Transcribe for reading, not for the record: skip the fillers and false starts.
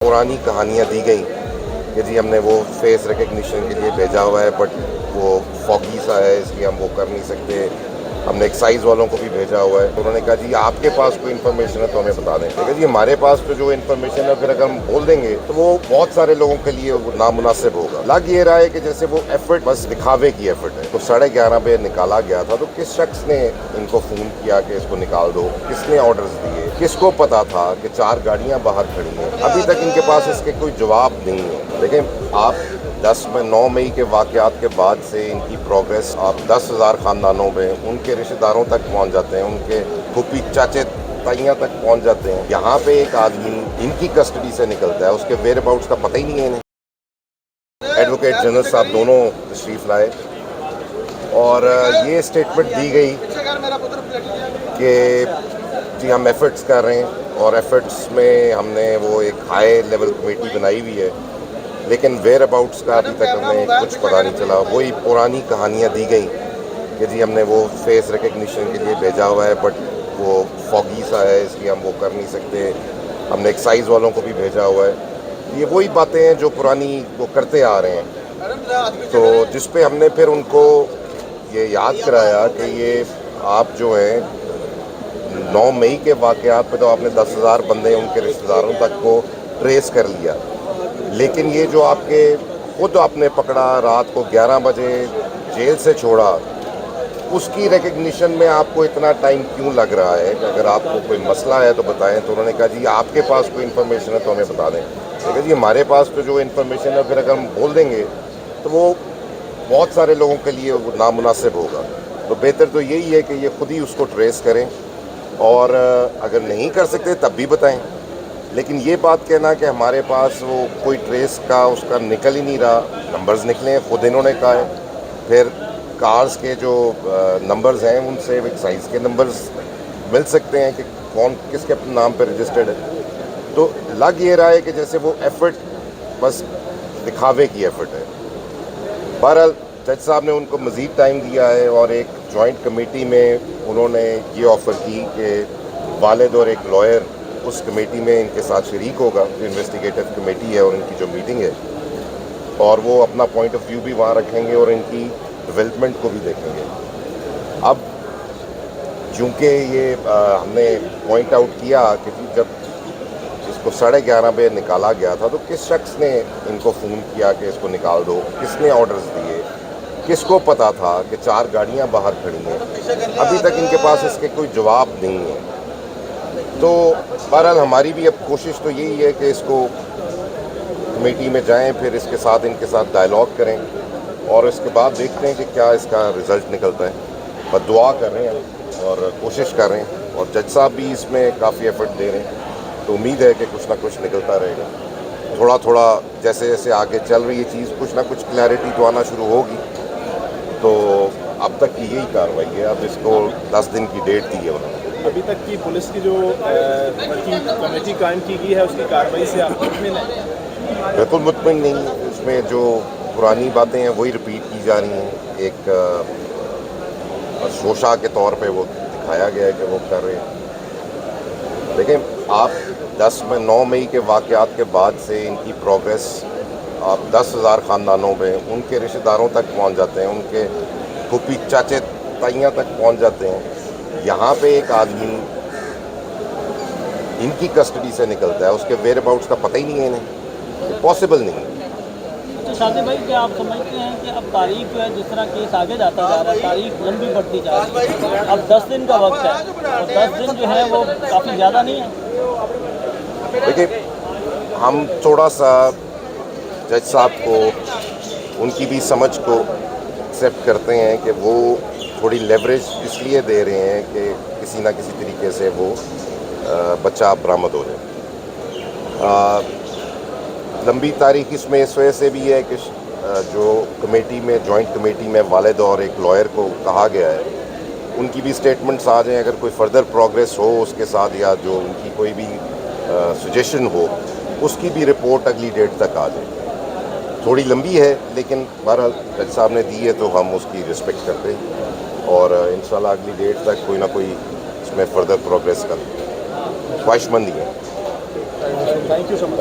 पुरानी कहानियाँ दी गई कि जी हमने वो फेस रिकग्निशन के लिए भेजा हुआ है, बट वो फॉगी सा है इसलिए हम वो कर नहीं सकते। हमने एक्साइज वालों को भी भेजा हुआ है, तो उन्होंने कहा जी आपके पास कोई इन्फॉर्मेशन है तो हमें बता दें। लेकिन जी हमारे पास तो जो इन्फॉर्मेशन है फिर अगर हम बोल देंगे तो वो बहुत सारे लोगों के लिए वो नामुनासिब होगा। लग ये रहा है कि जैसे वो एफर्ट बस दिखावे की एफर्ट है। तो 11:30 बजे निकाला गया था, तो किस शख्स ने इनको फ़ोन किया कि इसको निकाल दो, किसने ऑर्डर्स दिए, किसको पता था कि 4 गाड़ियाँ बाहर खड़ी हैं। अभी तक इनके पास इसके कोई जवाब नहीं है। लेकिन आप 9 मई के वाक़यात के बाद से इनकी प्रोग्रेस आप 10,000 ख़ानदानों में उनके रिश्तेदारों तक पहुंच जाते हैं, उनके फूफी चाचे ताइयाँ तक पहुंच जाते हैं। यहाँ पे एक आदमी इनकी कस्टडी से निकलता है, उसके वेयर अबाउट्स का पता ही नहीं है इन्हें। एडवोकेट जनरल साहब दोनों तशरीफ़ लाए और ये स्टेटमेंट दी गई कि जी हम एफ़र्ट्स कर रहे हैं और एफ़र्ट्स में हमने वो एक हाई लेवल कमेटी बनाई हुई है, लेकिन वेयर अबाउट्स का अभी तक हमें कुछ पता नहीं चला। वही पुरानी कहानियाँ दी गई कि जी हमने वो फेस रिकग्निशन के लिए भेजा हुआ है, बट वो फॉगी सा है इसलिए हम वो कर नहीं सकते। हमने एक्साइज वालों को भी भेजा हुआ है। ये वही बातें हैं जो पुरानी वो करते आ रहे हैं, तो जिस पे हमने फिर उनको ये याद कराया कि ये आप जो हैं 9 मई के वाक़यात पे तो आपने 10,000 बंदे उनके रिश्तेदारों तक को ट्रेस कर लिया, लेकिन ये जो आपके खुद आपने पकड़ा, रात को 11 बजे जेल से छोड़ा, उसकी रिकग्निशन में आपको इतना टाइम क्यों लग रहा है? कि अगर आपको कोई मसला है तो बताएं। तो उन्होंने कहा जी आपके पास कोई इन्फॉर्मेशन है तो हमें बता दें। लेकिन जी हमारे पास तो जो इन्फॉर्मेशन है फिर अगर हम बोल देंगे तो वो बहुत सारे लोगों के लिए वो नामुनासिब होगा। तो बेहतर तो यही है कि ये खुद ही उसको ट्रेस करें और अगर नहीं कर सकते तब भी बताएं। लेकिन ये बात कहना कि हमारे पास वो कोई ट्रेस का उसका निकल ही नहीं रहा, नंबर्स निकले हैं खुद इन्होंने कहा है। फिर कार्स के जो नंबर्स हैं उनसे एक्साइज के नंबर्स मिल सकते हैं कि कौन किसके नाम पर रजिस्टर्ड है। तो लग ये रहा है कि जैसे वो एफर्ट बस दिखावे की एफर्ट है। बहरहाल जज साहब ने उनको मज़ीद टाइम दिया है और एक जॉइंट कमेटी में उन्होंने ये ऑफ़र की कि वालिद और एक लॉयर उस कमेटी में इनके साथ शरीक होगा, जो इन्वेस्टिगेटिव कमेटी है और इनकी जो मीटिंग है, और वो अपना पॉइंट ऑफ व्यू भी वहाँ रखेंगे और इनकी डेवलपमेंट को भी देखेंगे। अब चूँकि ये हमने पॉइंट आउट किया कि जब इसको 11:30 बजे निकाला गया था, तो किस शख्स ने इनको फ़ोन किया कि इसको निकाल दो, किसने ऑर्डर्स दिए, किसको पता था कि 4 गाड़ियाँ बाहर खड़ी हैं। अभी तक इनके पास इसके कोई जवाब नहीं है। तो बहरहाल हमारी भी अब कोशिश तो यही है कि इसको कमेटी में जाएं, फिर इसके साथ इनके साथ डायलॉग करें और इसके बाद देखते हैं कि क्या इसका रिज़ल्ट निकलता है। बस दुआ कर रहे हैं और कोशिश कर रहे हैं और जज साहब भी इसमें काफ़ी एफर्ट दे रहे हैं, तो उम्मीद है कि कुछ ना कुछ निकलता रहेगा। थोड़ा थोड़ा जैसे जैसे आगे चल रही है चीज़, कुछ ना कुछ क्लैरिटी तो आना शुरू होगी। तो अब तक की यही कार्रवाई है। अब इसको 10 दिन की डेट दी है उन्होंने। अभी तक की पुलिस की जो वर्किंग कमेटी कायम की गई है उसकी कार्रवाई से आप मुतमिन हैं? बिल्कुल मुतमिन नहीं है। इसमें जो पुरानी बातें हैं वही रिपीट की जा रही हैं। एक शोशा के तौर पे वो दिखाया गया है कि वो कर रहे हैं। लेकिन आप 9 मई के वाक़यात के बाद से इनकी प्रोग्रेस आप 10,000 ख़ानदानों में उनके रिश्तेदारों तक पहुंच जाते हैं, उनके फूफी चाचे ताइयाँ तक पहुंच जाते हैं। यहाँ पे एक आदमी इनकी कस्टडी से निकलता है, उसके वेयर अबाउट्स का पता ही नहीं है इन्हें। पॉसिबल नहीं है। अच्छा शादी भाई, क्या आप समझते हैं कि अब तारीख जो है, जिस तरह केस आगे जाता जा रहा है, तारीख लंबी बढ़ती जा रही है, अब 10 दिन का वक्त है और 10 दिन जो है वो काफ़ी ज़्यादा नहीं है? देखिए, हम थोड़ा सा जज साहब को उनकी भी समझ को एक्सेप्ट करते हैं कि वो थोड़ी लेवरेज इसलिए दे रहे हैं कि किसी ना किसी तरीके से वो बच्चा बरामद हो जाए। लंबी तारीख इसमें इस वजह से भी है कि जो कमेटी में जॉइंट कमेटी में वालिद और एक लॉयर को कहा गया है, उनकी भी स्टेटमेंट्स आ जाएँ। अगर कोई फर्दर प्रोग्रेस हो उसके साथ या जो उनकी कोई भी सजेशन हो, उसकी भी रिपोर्ट अगली डेट तक आ जाए। थोड़ी लंबी है, लेकिन बहरहाल जज साहब ने दी है तो हम उसकी रिस्पेक्ट करते हैं और इंशाल्लाह अगली डेट तक कोई ना कोई इसमें फर्दर प्रोग्रेस का ख्वाहिशमंदी है। Thank you so much.